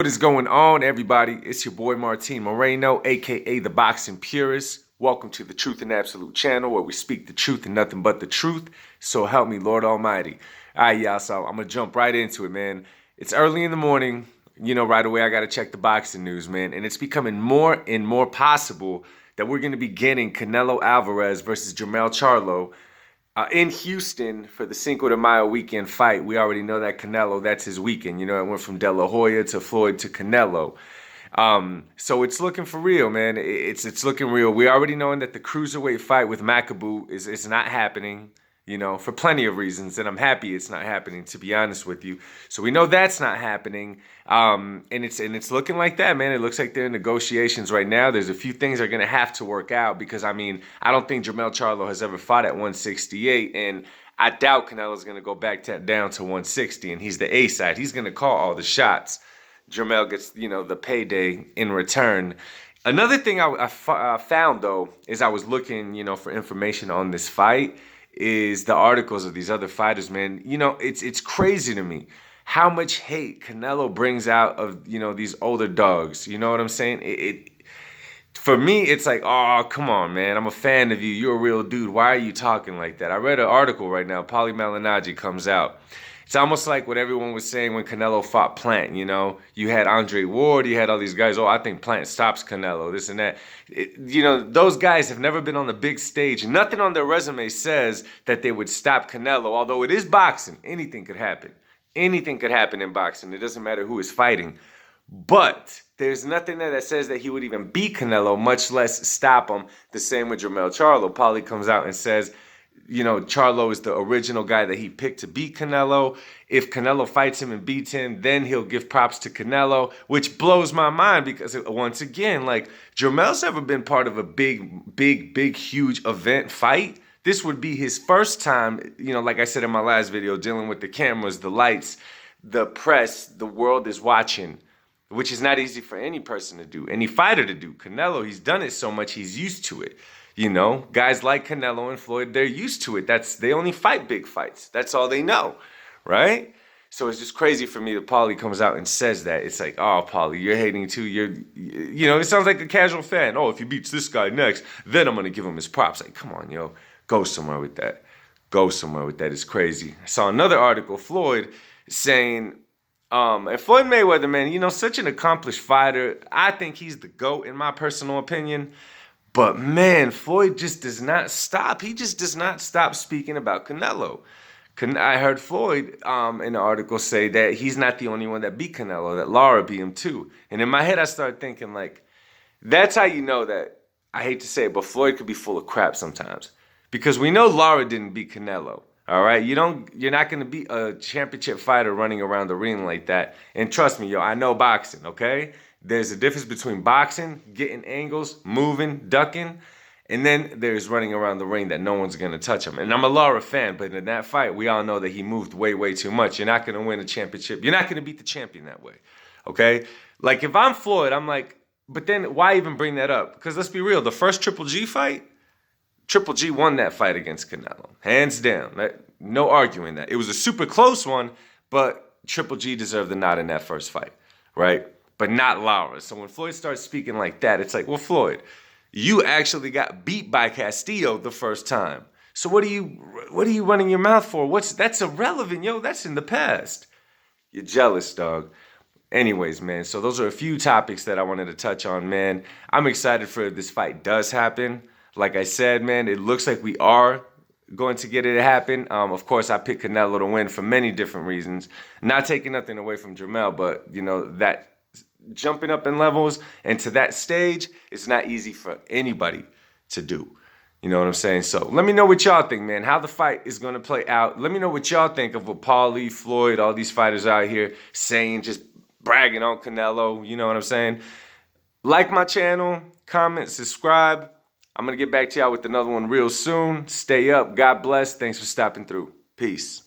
What is going on, everybody? It's your boy Martin Moreno, aka the Boxing Purist. Welcome to the Truth and Absolute channel, where we speak the truth and nothing but the truth. So help me, Lord Almighty. All right, y'all. So I'm gonna jump right into it, man. It's early in the morning. Right away I gotta check the boxing news, man. And it's becoming more and more possible that we're gonna be getting Canelo Alvarez versus Charlo in Houston for the Cinco de Mayo weekend fight. We already know that Canelo, that's his weekend. It went from De La Hoya to Floyd to Canelo. So it's looking for real, man. It's looking real. We already knowing that the cruiserweight fight with Makabu is not happening, for plenty of reasons. And I'm happy it's not happening, to be honest with you. So we know that's not happening. And it's looking like that, man. It looks like they're in negotiations right now. There's a few things that are going to have to work out because, I don't think Charlo has ever fought at 168. And I doubt Canelo's going to go back down to 160. And he's the A side. He's going to call all the shots. Jermell gets, the payday in return. Another thing I found, though, is I was looking, for information on this fight, is the articles of these other fighters, man. It's crazy to me how much hate Canelo brings out of, these older dogs. You know what I'm saying? For me, it's like, oh, come on, man. I'm a fan of you. You're a real dude. Why are you talking like that? I read an article right now. Paulie Malignaggi comes out. It's almost like what everyone was saying when Canelo fought Plant, You had Andre Ward, you had all these guys, I think Plant stops Canelo, this and that. Those guys have never been on the big stage. Nothing on their resume says that they would stop Canelo, although it is boxing. Anything could happen. Anything could happen in boxing. It doesn't matter who is fighting. But there's nothing there that says that he would even beat Canelo, much less stop him. The same with Charlo. Paulie comes out and says, Charlo is the original guy that he picked to beat Canelo. If Canelo fights him and beats him, then he'll give props to Canelo, which blows my mind because, once again, Jermell's never been part of a big, huge event fight. This would be his first time, like I said in my last video, dealing with the cameras, the lights, the press, the world is watching, which is not easy for any person to do, any fighter to do. Canelo, he's done it so much, he's used to it. Guys like Canelo and Floyd, they're used to it. They only fight big fights. That's all they know, right? So it's just crazy for me that Paulie comes out and says that. It's like, oh, Paulie, you're hating too. It sounds like a casual fan. Oh, if he beats this guy next, then I'm going to give him his props. Like, come on, go somewhere with that. Go somewhere with that. It's crazy. I saw another article, Floyd, saying, and Floyd Mayweather, man, such an accomplished fighter. I think he's the GOAT in my personal opinion. But, man, Floyd just does not stop. He just does not stop speaking about Canelo. I heard Floyd in the article say that he's not the only one that beat Canelo, that Lara beat him too. And in my head, I started thinking, that's how you know that, I hate to say it, but Floyd could be full of crap sometimes. Because we know Lara didn't beat Canelo, all right? You're not going to be a championship fighter running around the ring like that. And trust me, I know boxing, okay? There's a difference between boxing, getting angles, moving, ducking, and then there's running around the ring that no one's going to touch him. And I'm a Lara fan, but in that fight, we all know that he moved way too much. You're not going to win a championship. You're not going to beat the champion that way, okay? If I'm Floyd, I'm like, but then why even bring that up? Because let's be real, the first Triple G fight, Triple G won that fight against Canelo, hands down. No arguing that. It was a super close one, but Triple G deserved the nod in that first fight, right? But not Lara. So when Floyd starts speaking like that, it's like, well, Floyd, you actually got beat by Castillo the first time. So what are you running your mouth for? That's irrelevant, that's in the past. You're jealous, dog. Anyways, man, so those are a few topics that I wanted to touch on, man. I'm excited for this fight does happen. Like I said, man, it looks like we are going to get it to happen. Of course, I picked Canelo to win for many different reasons. Not taking nothing away from Jermell, but, that jumping up in levels and to that stage, it's not easy for anybody to do. You know what I'm saying? So let me know what y'all think, man, how the fight is going to play out. Let me know what y'all think of what Paulie, Floyd, all these fighters out here saying, just bragging on Canelo. You know what I'm saying? Like my channel, comment, subscribe. I'm going to get back to y'all with another one real soon. Stay up. God bless. Thanks for stopping through. Peace.